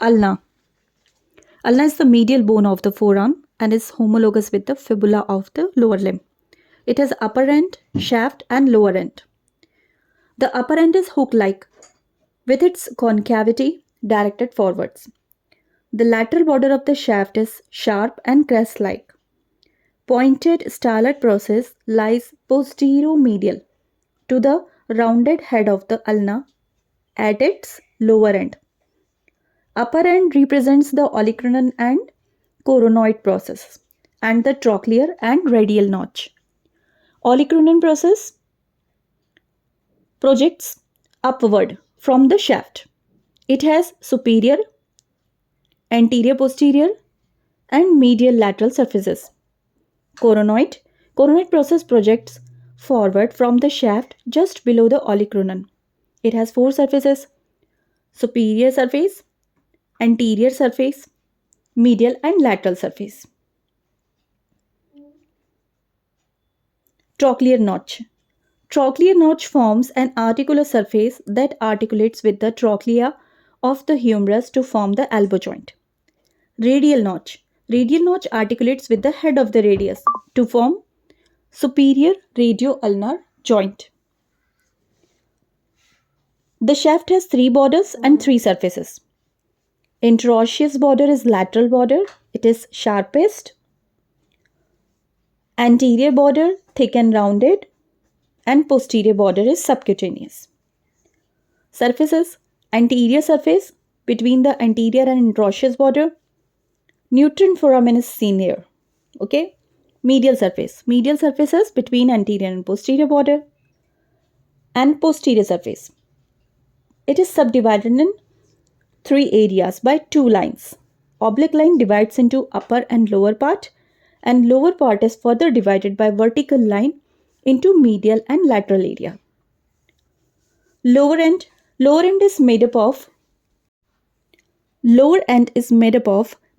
Ulna. Ulna is the medial bone of the forearm and is homologous with the fibula of the lower limb. It has upper end, shaft, and lower end. The upper end is hook-like with its concavity directed forwards. The lateral border of the shaft is sharp and crest-like. Pointed styloid process lies posterior-medial to the rounded head of the ulna at its lower end. Upper end represents the olecranon and coronoid process and the trochlear and radial notch. Olecranon process projects upward from the shaft. It has superior, anterior posterior and medial lateral surfaces. Coronoid process projects forward from the shaft just below the olecranon. It has four surfaces: superior surface, anterior surface, medial and lateral surface. Trochlear notch. Trochlear notch forms an articular surface that articulates with the trochlea of the humerus to form the elbow joint. Radial notch. Radial notch articulates with the head of the radius to form superior radio-ulnar joint. The shaft has three borders and three surfaces. Interosseous border is lateral border. It is sharpest. Anterior border thick and rounded, and posterior border is subcutaneous. Surfaces: anterior surface between the anterior and interosseous border. Nutrient foramen is seen here. Okay. Medial surface. Medial surfaces between anterior and posterior border. And posterior surface. It is subdivided in three areas by two lines. Oblique line divides into upper and lower part, and lower part is further divided by vertical line into medial and lateral area. Lower end is made up of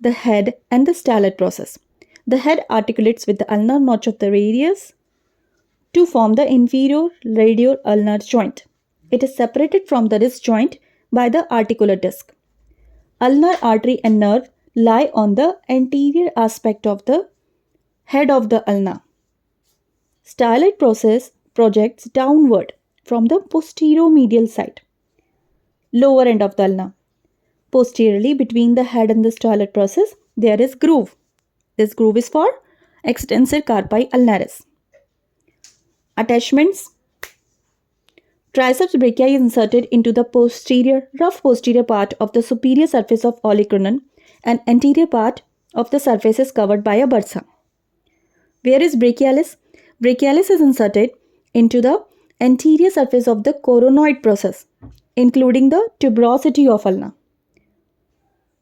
the head and the styloid process. The head articulates with the ulnar notch of the radius to form the inferior radio-ulnar joint. It is separated from the wrist joint by the articular disc. Ulnar artery and nerve lie on the anterior aspect of the head of the ulna. Styloid process projects downward from the posterior-medial side. Lower end of the ulna. Posteriorly between the head and the styloid process, there is groove. This groove is for extensor carpi ulnaris. Attachments. Triceps brachii is inserted into the rough posterior part of the superior surface of olecranon, and anterior part of the surface is covered by a bursa. Where is brachialis? Brachialis is inserted into the anterior surface of the coronoid process, including the tuberosity of ulna.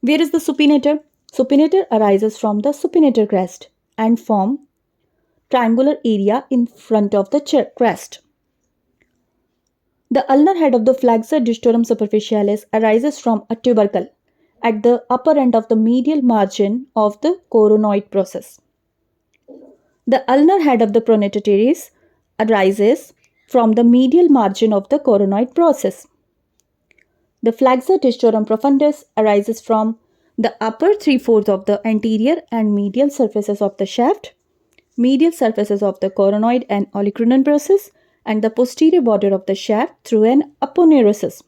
Where is the supinator? Supinator arises from the supinator crest and form triangular area in front of the crest. The ulnar head of the flexor digitorum superficialis arises from a tubercle at the upper end of the medial margin of the coronoid process. The ulnar head of the pronator teres arises from the medial margin of the coronoid process. The flexor digitorum profundus arises from the upper 3/4 of the anterior and medial surfaces of the shaft, medial surfaces of the coronoid and olecranon process, and the posterior border of the shaft through an aponeurosis.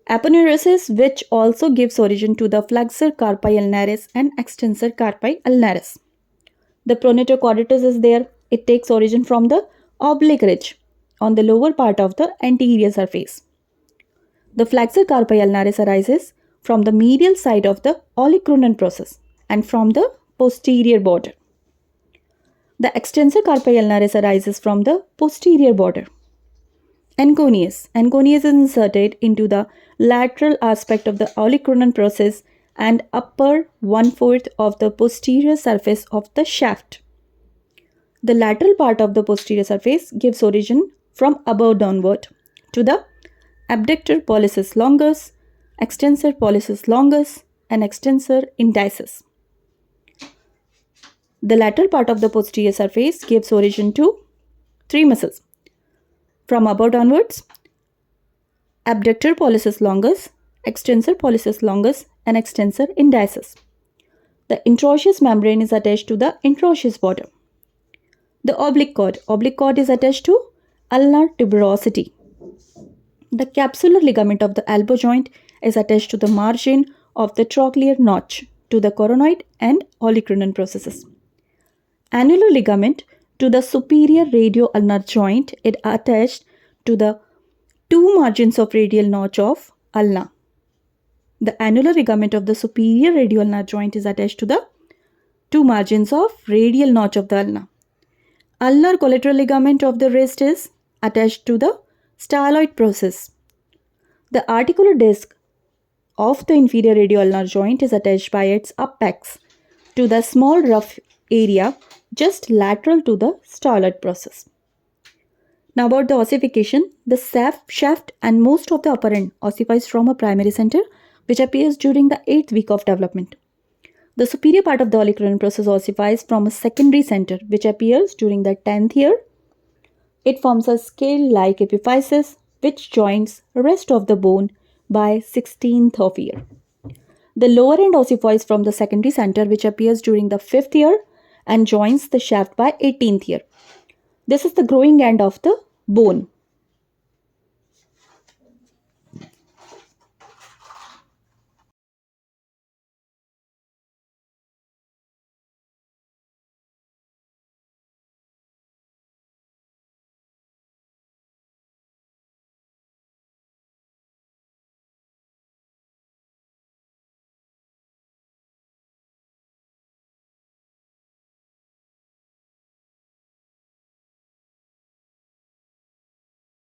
Aponeurosis, which also gives origin to the flexor carpi ulnaris and extensor carpi ulnaris. The pronator quadratus is there. It takes origin from the oblique ridge on the lower part of the anterior surface. The flexor carpi ulnaris arises from the medial side of the olecranon process and from the posterior border. The extensor carpi ulnaris arises from the posterior border. Anconeus. Anconeus is inserted into the lateral aspect of the olecranon process and upper 1/4 of the posterior surface of the shaft. The lateral part of the posterior surface gives origin from above downward to the abductor pollicis longus, extensor pollicis longus, and extensor indicis. The lateral part of the posterior surface gives origin to three muscles. From above downwards, abductor pollicis longus, extensor pollicis longus, and extensor indicis. The interosseous membrane is attached to the interosseous border. The oblique cord is attached to ulnar tuberosity. The capsular ligament of the elbow joint is attached to the margin of the trochlear notch to the coronoid and olecranon processes. Annular ligament to the superior radio-ulnar joint is attached to the two margins of radial notch of ulna. The annular ligament of the superior radio-ulnar joint is attached to the two margins of radial notch of the ulna. Ulnar collateral ligament of the wrist is attached to the styloid process. The articular disc of the inferior radio-ulnar joint is attached by its apex to the small rough area just lateral to the styloid process. Now about the ossification, the shaft and most of the upper end ossifies from a primary center which appears during the 8th week of development. The superior part of the olecranon process ossifies from a secondary center which appears during the 10th year. It forms a scale-like epiphysis which joins the rest of the bone by 16th of year. The lower end ossifies from the secondary center which appears during the 5th year and joins the shaft by 18th year. This is the growing end of the bone.